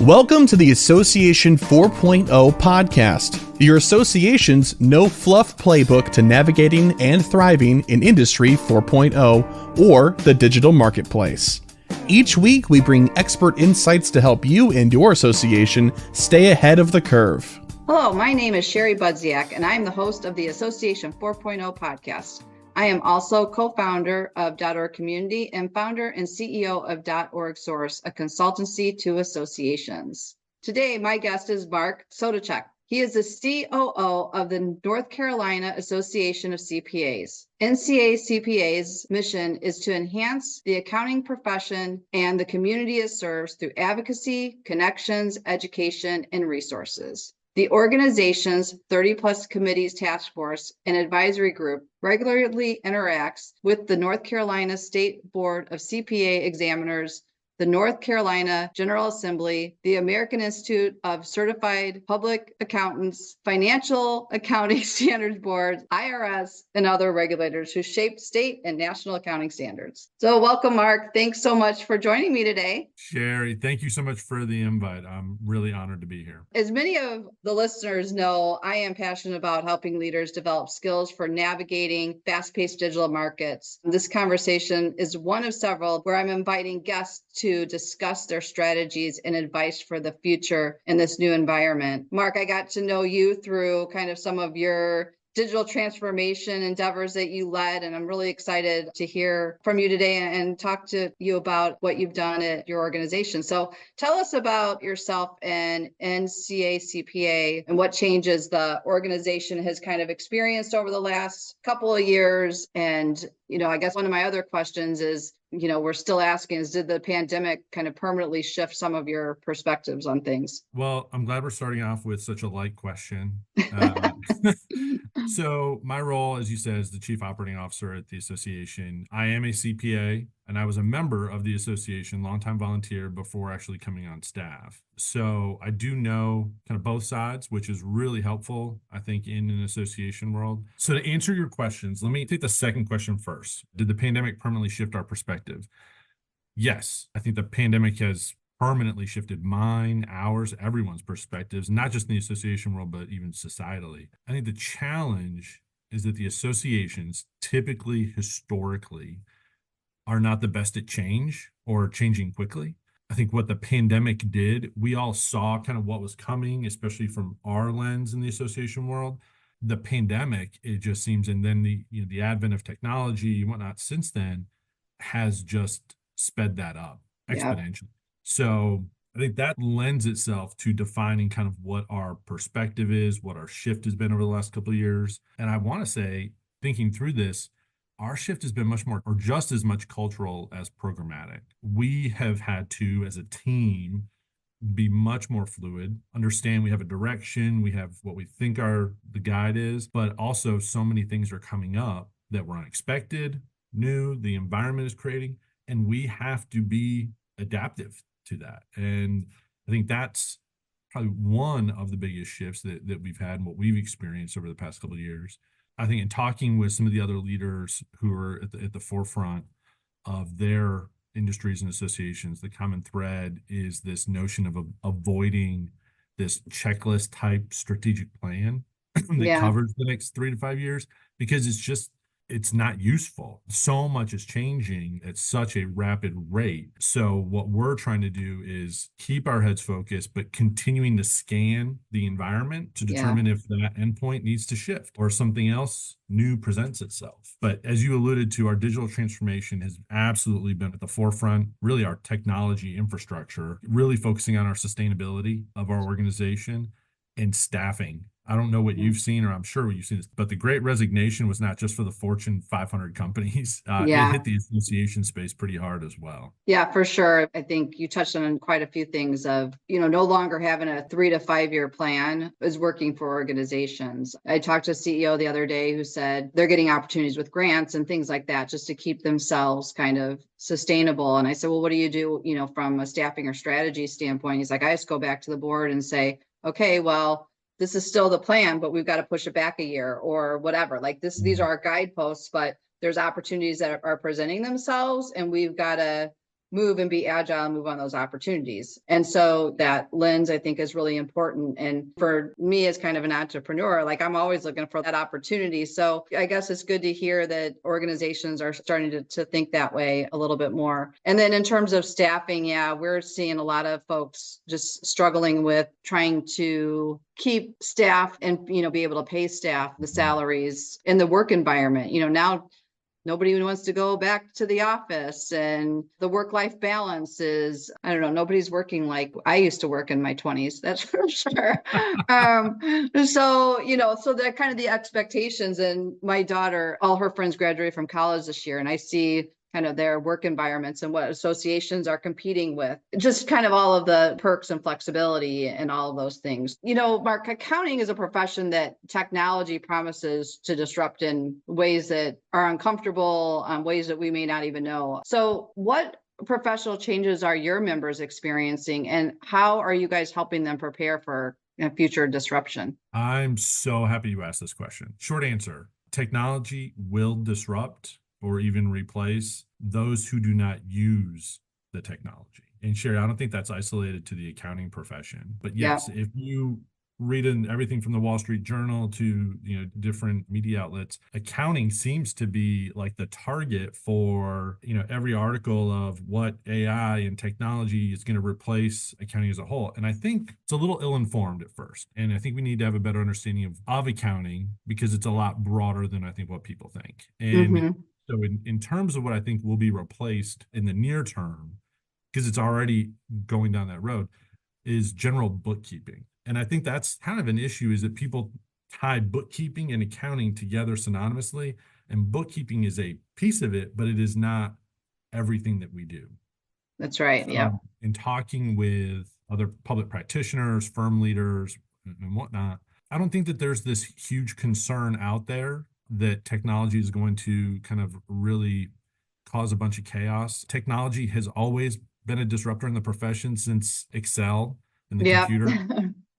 Welcome to the Association 4.0 podcast, your association's no-fluff playbook to navigating and thriving in Industry 4.0 or the digital marketplace. Each week, we bring expert insights to help you and your association stay ahead of the curve. Hello, my name is Sherry Budziak, and I am the host of the Association 4.0 podcast. I am also co-founder of .org Community and founder and CEO of orgSource, a consultancy to associations. Today, my guest is Mark Soticheck. He is the COO of the North Carolina Association of CPAs. NCACPA's mission is to enhance the accounting profession and the community it serves through advocacy, connections, education, and resources. The organization's 30-plus committees task force and advisory group regularly interacts with the North Carolina State Board of CPA Examiners, the North Carolina General Assembly, the American Institute of Certified Public Accountants, Financial Accounting Standards Board, IRS, and other regulators who shape state and national accounting standards. So welcome, Mark. Thanks so much for joining me today. Sherry, thank you so much for the invite. I'm really honored to be here. As many of the listeners know, I am passionate about helping leaders develop skills for navigating fast-paced digital markets. This conversation is one of several where I'm inviting guests to discuss their strategies and advice for the future in this new environment. Mark, I got to know you through kind of some of your digital transformation endeavors that you led, and I'm really excited to hear from you today and talk to you about what you've done at your organization. So tell us about yourself and NCACPA and what changes the organization has kind of experienced over the last couple of years. And, I guess one of my other questions is, we're still asking is, did the pandemic kind of permanently shift some of your perspectives on things? Well, I'm glad we're starting off with such a light question. So my role, as you said, is the Chief Operating Officer at the association. I am a CPA, and I was a member of the association, longtime volunteer, before actually coming on staff. So I do know kind of both sides, which is really helpful, I think, in an association world. So to answer your questions, let me take the second question first. Did the pandemic permanently shift our perspective? Yes, I think the pandemic has permanently shifted mine, ours, everyone's perspectives, not just in the association world, but even societally. I think the challenge is that the associations typically, historically, are not the best at change or changing quickly. I think what the pandemic did, we all saw kind of what was coming, especially from our lens in the association world. The pandemic, it just seems, and then the advent of technology and whatnot since then has just sped that up exponentially. So I think that lends itself to defining kind of what our perspective is, what our shift has been over the last couple of years. And I want to say, thinking through this, our shift has been much more, or just as much, cultural as programmatic. We have had to, as a team, be much more fluid, understand we have a direction, we have what we think the guide is, but also so many things are coming up that were unexpected, new, the environment is creating, and we have to be adaptive to that. And I think that's probably one of the biggest shifts that we've had and what we've experienced over the past couple of years. I think in talking with some of the other leaders who are at the forefront of their industries and associations, the common thread is this notion of avoiding this checklist type strategic plan that covers the next 3 to 5 years, because it's not useful. So much is changing at such a rapid rate. So what we're trying to do is keep our heads focused, but continuing to scan the environment to determine if that endpoint needs to shift or something else new presents itself. But as you alluded to, our digital transformation has absolutely been at the forefront, really our technology infrastructure, really focusing on our sustainability of our organization and staffing. I don't know what you've seen, or I'm sure what you've seen, but the Great Resignation was not just for the Fortune 500 companies. It hit the association space pretty hard as well. Yeah, for sure. I think you touched on quite a few things of, no longer having a 3 to 5 year plan is working for organizations. I talked to a CEO the other day who said they're getting opportunities with grants and things like that just to keep themselves kind of sustainable. And I said, well, what do you do, from a staffing or strategy standpoint? He's like, I just go back to the board and say, okay, well, this is still the plan, but we've got to push it back a year or whatever. Like these are our guideposts, but there's opportunities that are presenting themselves, and we've got to move and be agile and move on those opportunities. And so that lens, I think, is really important. And for me as kind of an entrepreneur, like I'm always looking for that opportunity. So I guess it's good to hear that organizations are starting to think that way a little bit more. And then in terms of staffing, yeah, we're seeing a lot of folks just struggling with trying to keep staff and, be able to pay staff the salaries in the work environment. Now nobody even wants to go back to the office, and the work-life balance is, I don't know, nobody's working like I used to work in my 20s, that's for sure. So that kind of the expectations, and my daughter, all her friends graduated from college this year, and I see kind of their work environments and what associations are competing with, just kind of all of the perks and flexibility and all of those things. Mark, accounting is a profession that technology promises to disrupt in ways that are uncomfortable, ways that we may not even know. So what professional changes are your members experiencing, and how are you guys helping them prepare for future disruption? I'm so happy you asked this question. Short answer, technology will disrupt or even replace those who do not use the technology. And Sherry, I don't think that's isolated to the accounting profession. But yes, if you read in everything from the Wall Street Journal to different media outlets, accounting seems to be like the target for every article of what AI and technology is going to replace accounting as a whole. And I think it's a little ill-informed at first. And I think we need to have a better understanding of accounting, because it's a lot broader than I think what people think. And so in terms of what I think will be replaced in the near term, because it's already going down that road, is general bookkeeping. And I think that's kind of an issue, is that people tie bookkeeping and accounting together synonymously. And bookkeeping is a piece of it, but it is not everything that we do. That's right. Yeah. In talking with other public practitioners, firm leaders, and whatnot, I don't think that there's this huge concern out there that technology is going to kind of really cause a bunch of chaos. Technology has always been a disruptor in the profession since Excel and the computer.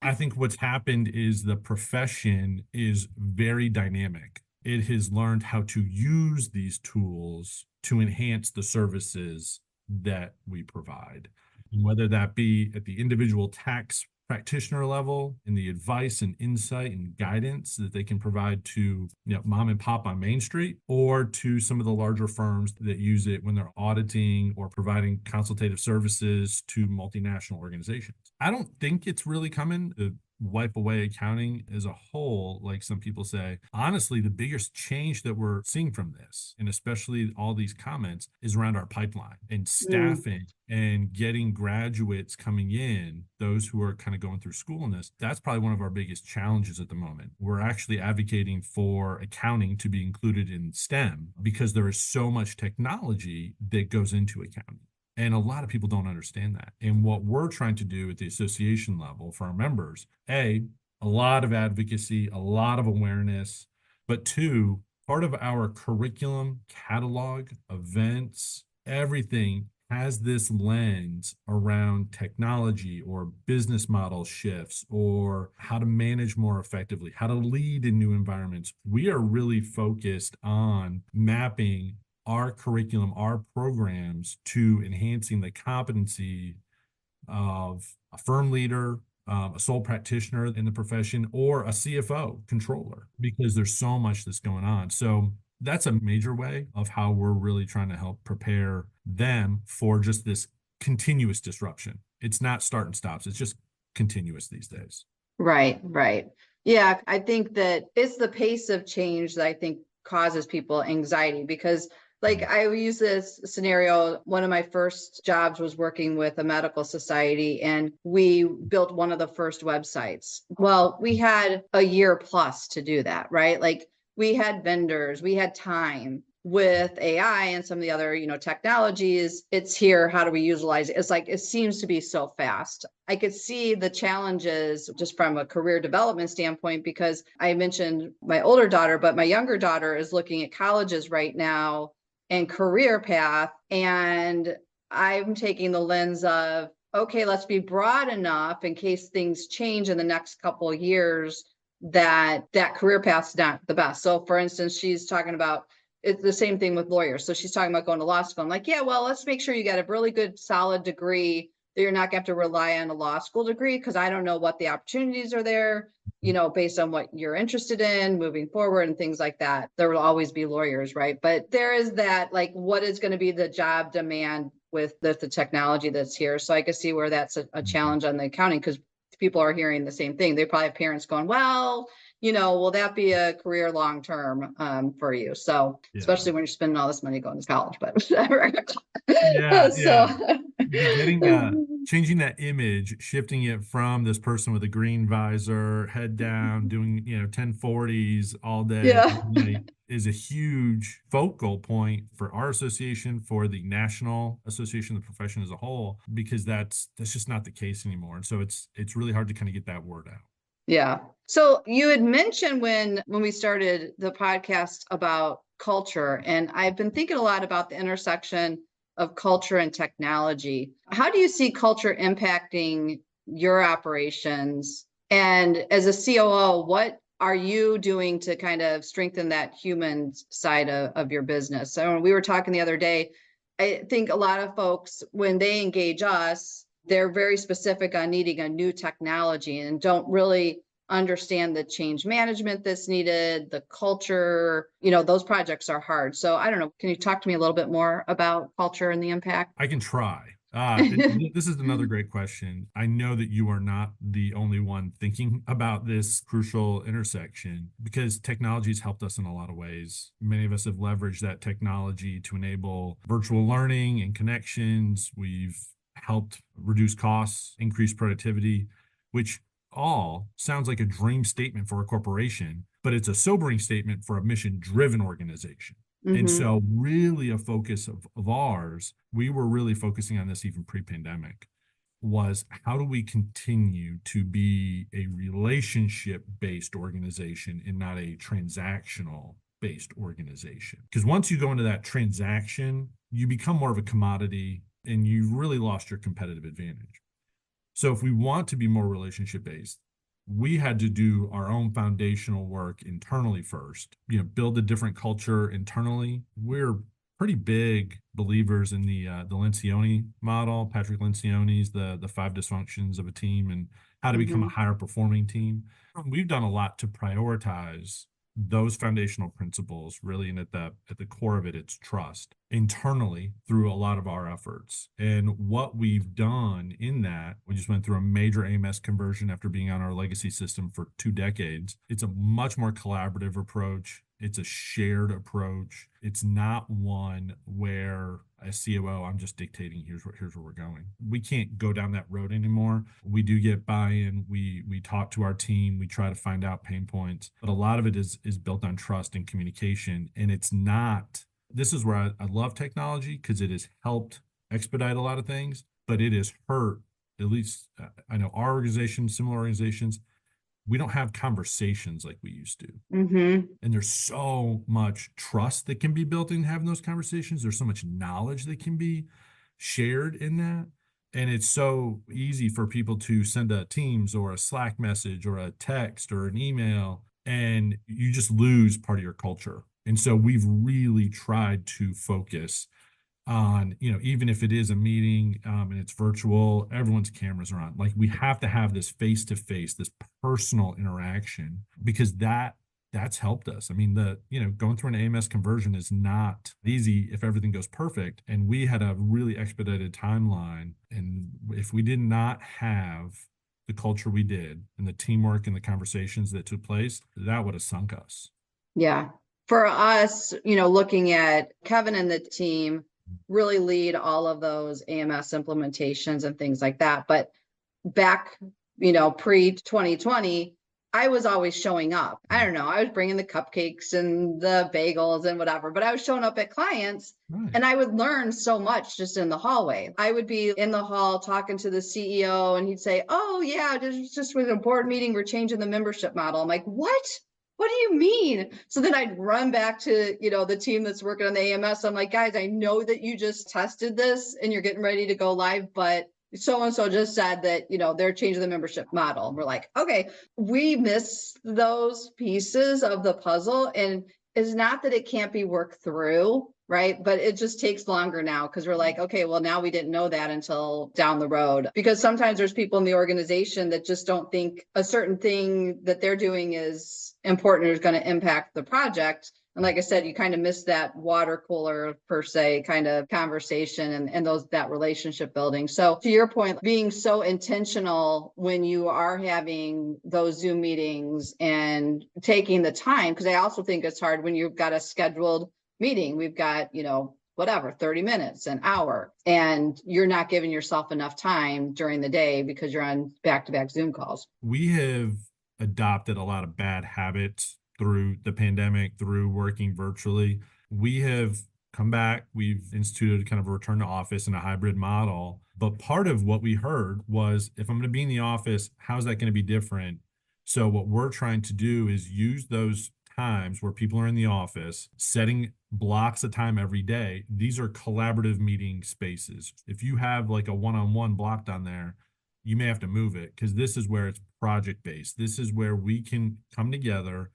I think what's happened is the profession is very dynamic. It has learned how to use these tools to enhance the services that we provide. And whether that be at the individual tax practitioner level, in the advice and insight and guidance that they can provide to mom and pop on Main Street, or to some of the larger firms that use it when they're auditing or providing consultative services to multinational organizations. I don't think it's really coming to wipe away accounting as a whole, like some people say. Honestly, the biggest change that we're seeing from this, and especially all these comments, is around our pipeline and staffing and getting graduates coming in, those who are kind of going through school in this. That's probably one of our biggest challenges at the moment. We're actually advocating for accounting to be included in STEM, because there is so much technology that goes into accounting. And a lot of people don't understand that. And what we're trying to do at the association level for our members, a lot of advocacy, a lot of awareness, but two, part of our curriculum, catalog, events, everything has this lens around technology or business model shifts, or how to manage more effectively, how to lead in new environments. We are really focused on mapping our curriculum, our programs, to enhancing the competency of a firm leader, a sole practitioner in the profession, or a CFO, controller, because there's so much that's going on. So that's a major way of how we're really trying to help prepare them for just this continuous disruption. It's not start and stops. It's just continuous these days. Right. Yeah, I think that it's the pace of change that I think causes people anxiety, because I use this scenario. One of my first jobs was working with a medical society, and we built one of the first websites. Well, we had a year plus to do that, right? We had vendors, we had time. With AI and some of the other, technologies, it's here. How do we utilize it? It's it seems to be so fast. I could see the challenges just from a career development standpoint, because I mentioned my older daughter, but my younger daughter is looking at colleges right now and career path. And I'm taking the lens of, okay, let's be broad enough in case things change in the next couple of years, that career path's not the best. So for instance, she's talking about it's the same thing with lawyers. So she's talking about going to law school. I'm like, yeah, well, let's make sure you got a really good, solid degree that you're not going to have to rely on a law school degree, because I don't know what the opportunities are there, based on what you're interested in moving forward and things like that. There will always be lawyers, right? But there is that, like, what is going to be the job demand with the technology that's here? So I can see where that's a challenge on the accounting, because people are hearing the same thing. They probably have parents going, well, will that be a career long-term for you? So, especially when you're spending all this money going to college, but whatever. Changing that image, shifting it from this person with a green visor, head down, doing 1040s all day, all night, is a huge focal point for our association, for the National Association of the Profession as a whole, because that's just not the case anymore. And so it's really hard to kind of get that word out. Yeah. So you had mentioned when we started the podcast about culture, and I've been thinking a lot about the intersection of culture and technology. How do you see culture impacting your operations? And as a COO, what are you doing to kind of strengthen that human side of your business? So we were talking the other day, I think a lot of folks, when they engage us, they're very specific on needing a new technology and don't really understand the change management that's needed, the culture, those projects are hard. So I don't know, can you talk to me a little bit more about culture and the impact? I can try. This is another great question. I know that you are not the only one thinking about this crucial intersection, because technology has helped us in a lot of ways. Many of us have leveraged that technology to enable virtual learning and connections. We've helped reduce costs, increase productivity, which all sounds like a dream statement for a corporation, but it's a sobering statement for a mission-driven organization. Mm-hmm. And so really a focus of ours, we were really focusing on this even pre-pandemic, was how do we continue to be a relationship-based organization and not a transactional-based organization? Because once you go into that transaction, you become more of a commodity and you've really lost your competitive advantage. So if we want to be more relationship-based, we had to do our own foundational work internally first, build a different culture internally. We're pretty big believers in the Lencioni model, Patrick Lencioni's, the 5 dysfunctions of a team and how to become a higher performing team. We've done a lot to prioritize those foundational principles, really, and at the core of it, it's trust internally through a lot of our efforts. And what we've done in that, we just went through a major AMS conversion after being on our legacy system for 2 decades. It's a much more collaborative approach. It's a shared approach. It's not one where as COO, I'm just dictating, here's where we're going. We can't go down that road anymore. We do get buy-in. We talk to our team. We try to find out pain points. But a lot of it is built on trust and communication. And it's not, this is where I love technology, because it has helped expedite a lot of things, but it has hurt, at least I know our organization, similar organizations, we don't have conversations like we used to. Mm-hmm. And there's so much trust that can be built in having those conversations. There's so much knowledge that can be shared in that. And it's so easy for people to send a Teams or a Slack message or a text or an email, and you just lose part of your culture. And so we've really tried to focus on, even if it is a meeting and it's virtual, everyone's cameras are on. Like, we have to have this face-to-face, this personal interaction, because that's helped us. I mean, going through an AMS conversion is not easy if everything goes perfect. And we had a really expedited timeline. And if we did not have the culture we did and the teamwork and the conversations that took place, that would have sunk us. Yeah. For us, looking at Kevin and the team, really lead all of those AMS implementations and things like that. But back, pre-2020, I was always showing up. I don't know. I was bringing the cupcakes and the bagels and whatever, but I was showing up at clients. Right. And I would learn so much just in the hallway. I would be in the hall talking to the CEO and he'd say, oh yeah, just with a board meeting, we're changing the membership model. I'm like, what? What do you mean? So then I'd run back to, the team that's working on the AMS. I'm like, guys, I know that you just tested this and you're getting ready to go live, but so-and-so just said that, they're changing the membership model. And we're like, okay, we miss those pieces of the puzzle. And is not that it can't be worked through, right? But it just takes longer now because we're like, okay, well, now we didn't know that until down the road. Because sometimes there's people in the organization that just don't think a certain thing that they're doing is important or is going to impact the project. And like I said, you kind of miss that water cooler per se kind of conversation and that relationship building. So to your point, being so intentional when you are having those Zoom meetings and taking the time, because I also think it's hard when you've got a scheduled meeting. We've got, whatever, 30 minutes, an hour, and you're not giving yourself enough time during the day because you're on back-to-back Zoom calls. We have adopted a lot of bad habits through the pandemic, through working virtually. We have come back, we've instituted kind of a return to office in a hybrid model. But part of what we heard was, if I'm going to be in the office, how's that going to be different? So what we're trying to do is use those times where people are in the office, setting blocks of time every day. These are collaborative meeting spaces. If you have like a one-on-one blocked on there, you may have to move it, because this is where it's project-based. This is where we can come together,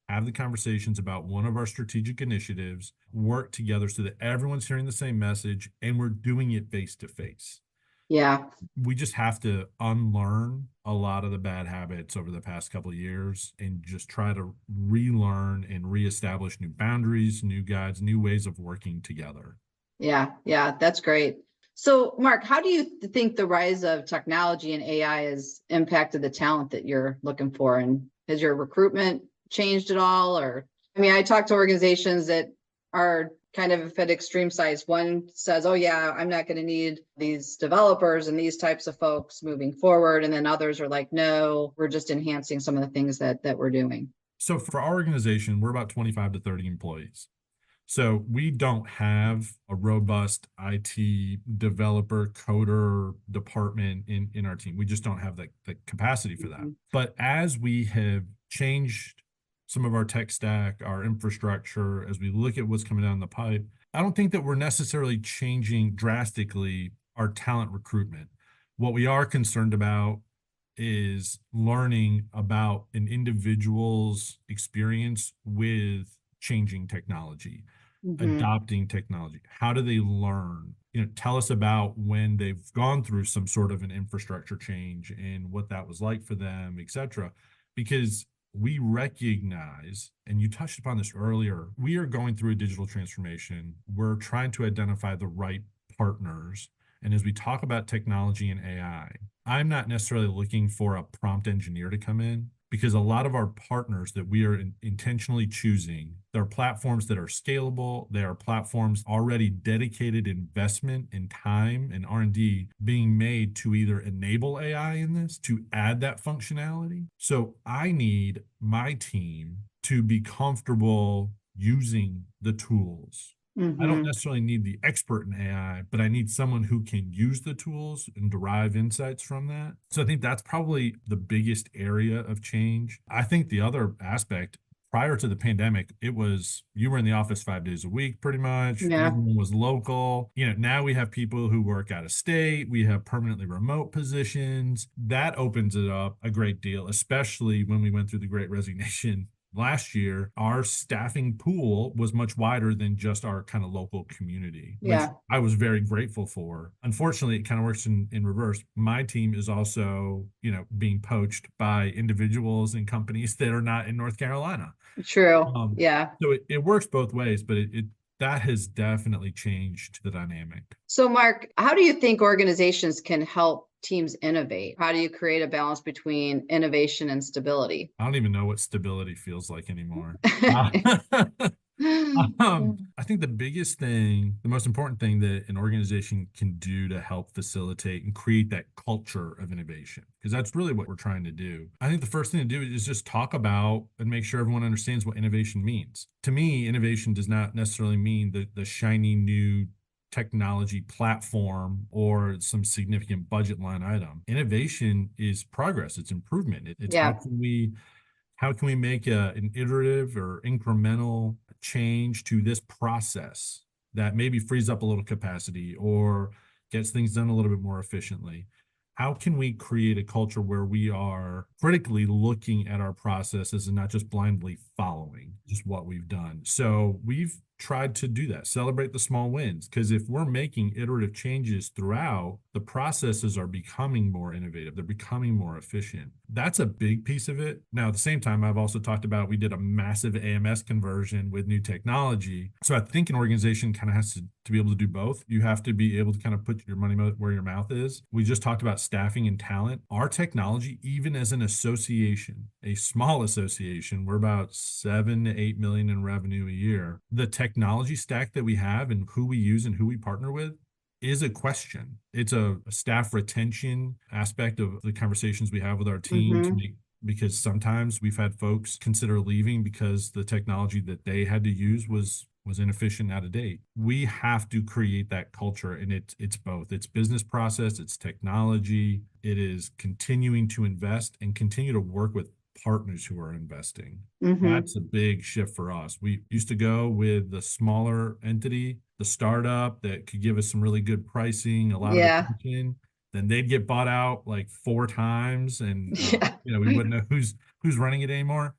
have the conversations about one of our strategic initiatives, work together so that everyone's hearing the same message, and we're doing it face to face. Yeah. We just have to unlearn a lot of the bad habits over the past couple of years and just try to relearn and reestablish new boundaries, new guides, new ways of working together. Yeah, that's great. So, Mark, how do you think the rise of technology and AI has impacted the talent that you're looking for? And has your recruitment changed at all? Or, I talk to organizations that are kind of at extreme size. One says, oh yeah, I'm not going to need these developers and these types of folks moving forward. And then others are like, no, we're just enhancing some of the things that we're doing. So for our organization, we're about 25 to 30 employees. So we don't have a robust IT developer coder department in our team. We just don't have the capacity for that. But as we have changed some of our tech stack, our infrastructure, as we look at what's coming down the pipe, I don't think that we're necessarily changing drastically our talent recruitment. What we are concerned about is learning about an individual's experience with changing technology, adopting technology. How do they learn? Tell us about when they've gone through some sort of an infrastructure change and what that was like for them, et cetera. Because we recognize, and you touched upon this earlier, we are going through a digital transformation. We're trying to identify the right partners. And as we talk about technology and AI, I'm not necessarily looking for a prompt engineer to come in, because a lot of our partners that we are intentionally choosing, they're platforms that are scalable. They are platforms already dedicated investment in time and R&D being made to either enable AI in this, to add that functionality. So I need my team to be comfortable using the tools. I don't necessarily need the expert in AI, but I need someone who can use the tools and derive insights from that. So I think that's probably the biggest area of change. I think the other aspect, prior to the pandemic, it was you were in the office 5 days a week, pretty much. Yeah. Everyone was local. Now we have people who work out of state. We have permanently remote positions. That opens it up a great deal, especially when we went through the Great Resignation. Last year, our staffing pool was much wider than just our kind of local community, which I was very grateful for. Unfortunately, it kind of works in reverse. My team is also, being poached by individuals and companies that are not in North Carolina. True. So it works both ways, but that has definitely changed the dynamic. So, Mark, how do you think organizations can help teams innovate? How do you create a balance between innovation and stability? I don't even know what stability feels like anymore. I think the biggest thing, the most important thing that an organization can do to help facilitate and create that culture of innovation, because that's really what we're trying to do. I think the first thing to do is just talk about and make sure everyone understands what innovation means. To me, innovation does not necessarily mean the shiny new technology platform or some significant budget line item. Innovation is progress. It's improvement. It's how can we make an iterative or incremental change to this process that maybe frees up a little capacity or gets things done a little bit more efficiently. how can we create a culture where we are critically looking at our processes and not just blindly following just what we've done? So we've tried to do that, celebrate the small wins, because if we're making iterative changes throughout, the processes are becoming more innovative, they're becoming more efficient. That's a big piece of it. Now, at the same time, I've also talked about we did a massive AMS conversion with new technology. So I think an organization kind of has to be able to do both. You have to be able to kind of put your money where your mouth is. We just talked about staffing and talent. Our technology, even as an association, a small association, we're about 7 to 8 million in revenue a year. The technology stack that we have and who we use and who we partner with is a question. It's a staff retention aspect of the conversations we have with our team to make, because sometimes we've had folks consider leaving because the technology that they had to use was inefficient, out of date. We have to create that culture, and it's both. It's business process, it's technology, it is continuing to invest and continue to work with partners who are investing. That's a big shift for us. We used to go with the smaller entity, the startup that could give us some really good pricing, a lot of attention. Then they'd get bought out like 4 times, and we wouldn't know who's running it anymore.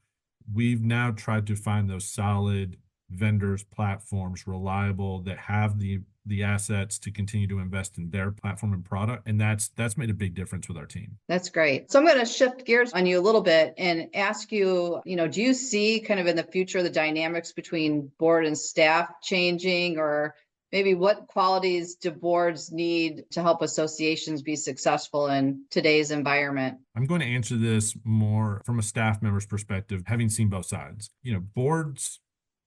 We've now tried to find those solid vendors, platforms, reliable, that have the assets to continue to invest in their platform and product. And that's made a big difference with our team. That's great. So I'm going to shift gears on you a little bit and ask you, do you see kind of in the future the dynamics between board and staff changing, or maybe what qualities do boards need to help associations be successful in today's environment? I'm going to answer this more from a staff member's perspective, having seen both sides. Boards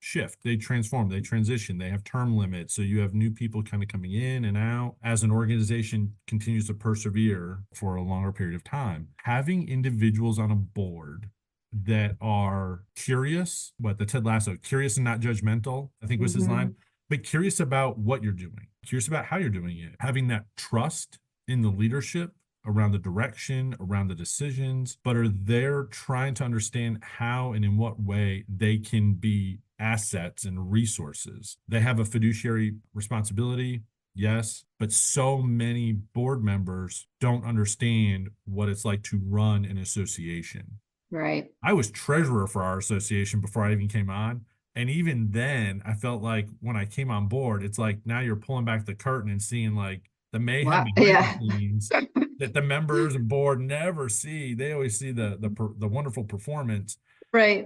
shift, they transform, they transition, they have term limits. So you have new people kind of coming in and out as an organization continues to persevere for a longer period of time. Having individuals on a board that are curious, the Ted Lasso, curious and not judgmental, I think was his line, but curious about what you're doing, curious about how you're doing it, having that trust in the leadership around the direction, around the decisions, but are there trying to understand how and in what way they can be assets and resources. They have a fiduciary responsibility, yes, but so many board members don't understand what it's like to run an association. Right. I was treasurer for our association before I even came on. And even then, I felt like when I came on board, it's like now you're pulling back the curtain and seeing like the mayhem behind the scenes that the members and board never see. They always see the wonderful performance. Right.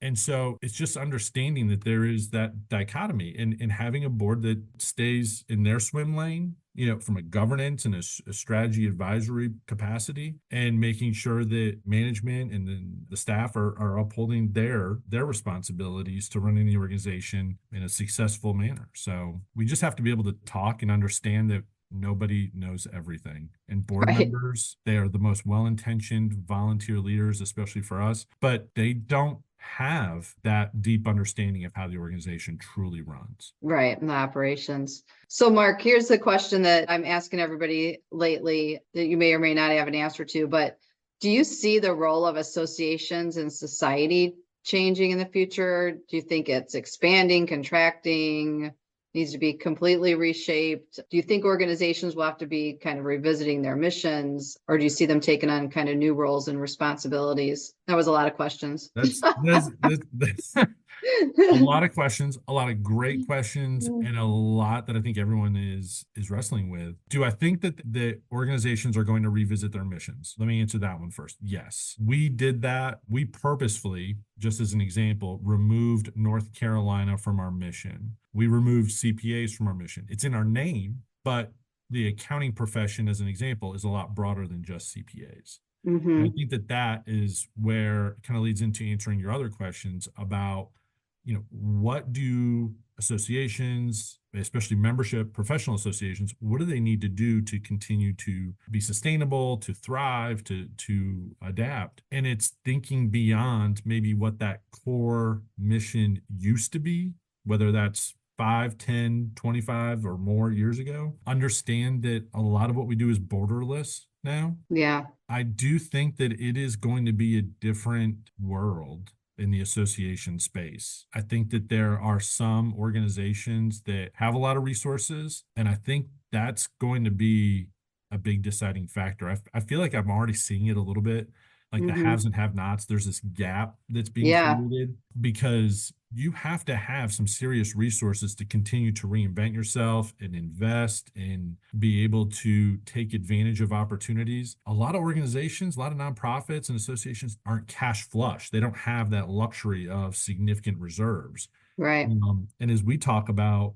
And so it's just understanding that there is that dichotomy and having a board that stays in their swim lane, from a governance and a strategy advisory capacity, and making sure that management and then the staff are upholding their responsibilities to running the organization in a successful manner. So we just have to be able to talk and understand that nobody knows everything. And board members, they are the most well-intentioned volunteer leaders, especially for us, but they don't have that deep understanding of how the organization truly runs. Right, in the operations. So Mark, here's the question that I'm asking everybody lately that you may or may not have an answer to, but do you see the role of associations in society changing in the future? Do you think it's expanding, contracting, needs to be completely reshaped? Do you think organizations will have to be kind of revisiting their missions, or do you see them taking on kind of new roles and responsibilities? That was a lot of questions. That's a lot of questions, a lot of great questions, and a lot that I think everyone is wrestling with. Do I think that the organizations are going to revisit their missions? Let me answer that one first. Yes, we did that. We purposefully, just as an example, removed North Carolina from our mission. We removed CPAs from our mission. It's in our name, but the accounting profession, as an example, is a lot broader than just CPAs. And I think that is where it kind of leads into answering your other questions about, what do associations, especially membership, professional associations, what do they need to do to continue to be sustainable, to thrive, to adapt? And it's thinking beyond maybe what that core mission used to be, whether that's 5, 10, 25 or more years ago. Understand that a lot of what we do is borderless now. Yeah. I do think that it is going to be a different world in the association space. I think that there are some organizations that have a lot of resources, and I think that's going to be a big deciding factor. I feel like I'm already seeing it a little bit, like the Mhm. haves and have-nots. There's this gap that's being Yeah. created because you have to have some serious resources to continue to reinvent yourself and invest and be able to take advantage of opportunities. A lot of organizations, a lot of nonprofits and associations aren't cash flush. They don't have that luxury of significant reserves. Right. And as we talk about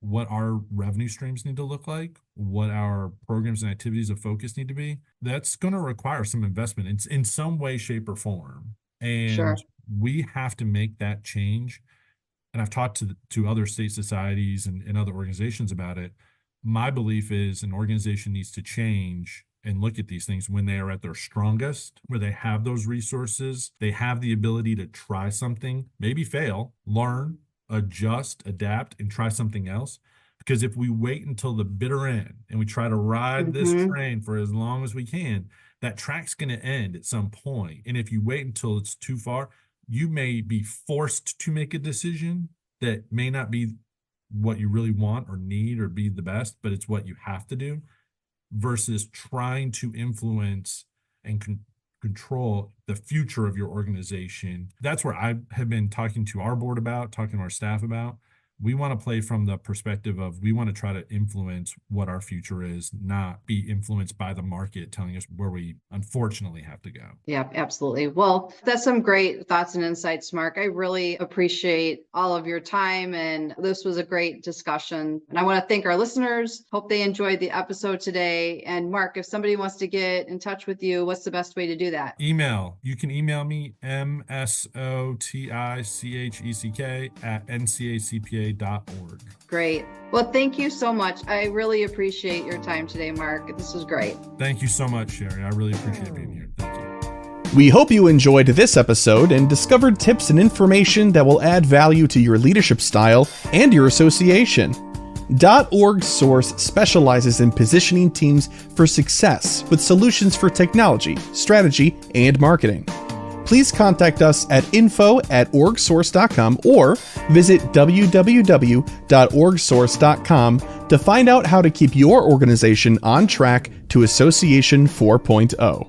what our revenue streams need to look like, what our programs and activities of focus need to be, that's going to require some investment in some way, shape, or form. And Sure. we have to make that change. And I've talked to other state societies and other organizations about it. My belief is an organization needs to change and look at these things when they are at their strongest, where they have those resources, they have the ability to try something, maybe fail, learn, adjust, adapt, and try something else. Because if we wait until the bitter end and we try to ride this Mhm. train for as long as we can, that track's going to end at some point. And if you wait until it's too far, you may be forced to make a decision that may not be what you really want or need or be the best, but it's what you have to do versus trying to influence and control the future of your organization. That's where I have been talking to our board about, talking to our staff about. We want to play from the perspective of we want to try to influence what our future is, not be influenced by the market telling us where we unfortunately have to go. Yeah, absolutely. Well, that's some great thoughts and insights, Mark. I really appreciate all of your time, and this was a great discussion. And I want to thank our listeners. Hope they enjoyed the episode today. And Mark, if somebody wants to get in touch with you, what's the best way to do that? Email. You can email me, msoticheck@ncacpa.org. Great. Well, thank you so much. I really appreciate your time today, Mark. This was great. Thank you so much, Sherry. I really appreciate being here. Thank you. We hope you enjoyed this episode and discovered tips and information that will add value to your leadership style and your association. orgSource specializes in positioning teams for success with solutions for technology, strategy, and marketing. Please contact us at info@orgsource.com or visit www.orgsource.com to find out how to keep your organization on track to Association 4.0.